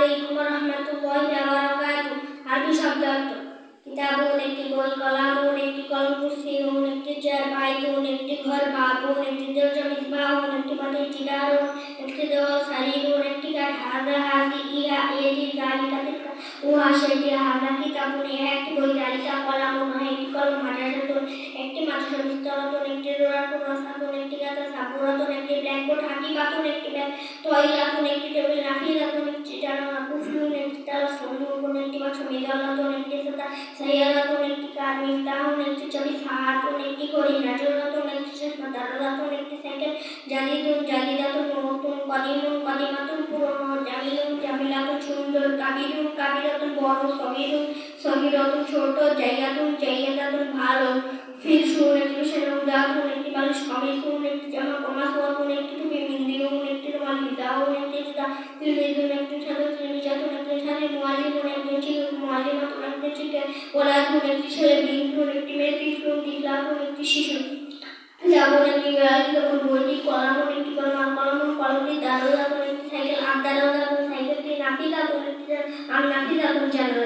আলাইকুম ওয়া রাহমাতুল্লাহি ওয়া বারাকাতুহু। আরবি শব্দার্থ: কিতাবুন একটি বই, কলামুন একটি কলম, কুরসিউন একটি চেয়ার, বাইতুন একটি ঘর, বাবুন একটি দরজা, মিসবাহুন একটি বাতি, জিদারুন একটি দেওয়াল, সারিরুন একটি কাঠ, হাযা হাযি ইহা এটি, যালিকা তিলকা উহা সেটি, হাযা কিতাবুন ইহা একটি বই, যালিকা কলামুন ইহা একটি কলম, মাদ্রাসাতুন একটি মাদ্রাসা, বিস্তরাতুন একটি ড্রয়ার, কুরাসাতুন একটি খাতা, সাবুরাতুন একটি ব্ল্যাকবোর্ড, হাকিকাতুন একটি ব্যাগ, তয়লাতুন একটি টেবিল, নাফিজাতুন একটি জানালা, কুফিউন একটি তালা, সন্দুকুন একটি বাক্স, মিজালাতুন একটি ছাতা, সাইয়ারাতুন একটি কার, মিফতাহুন একটি চাবি, সাআতুন একটি ঘড়ি, নাজরাতুন একটি চশমা, দারাজাতুন একটি সাইকেল, জাদিদুন জাদিদাতুন নতুন, কদিমুন কদিমাতুন পুরনো, জামিলুন জামিলাতুন সুন্দর, কাবিরুন কাবিরাতুন বড়, সগীরুন সগীরাতুন ছোট, জাইয়াতুন জাইয়াদাতুন ভালো, ফিরশুন একটি বিছানা, উদাতুন একটি বালিশ, কমিসুন একটি জামা, কমাসুয়াতুন একটি টুপি, মিন্দিউন একটি রুমাল, হিজাউন একটি জুতা, তিলমিজুন একটি ছাত্র, তিলমিজাতুন একটি ছাত্রী, মুআল্লিমুন একজন শিক্ষক, মুআল্লিমাতুন একজন শিক্ষক, ওলাদুন একটি ছেলে, বিনতুন একটি মেয়ে, তিফলুন তিফলাতুন একটি শিশু, জাবুন একটি বিড়াল, কিতাবুন বইটি, কলামুন একটি কলম, কলমুন কলমটি, দারজাতুন একটি সাইকেল, দারজাতুন সাইকেলটি, নাফিজাতুন একটি নাফিজাতুন জানালা।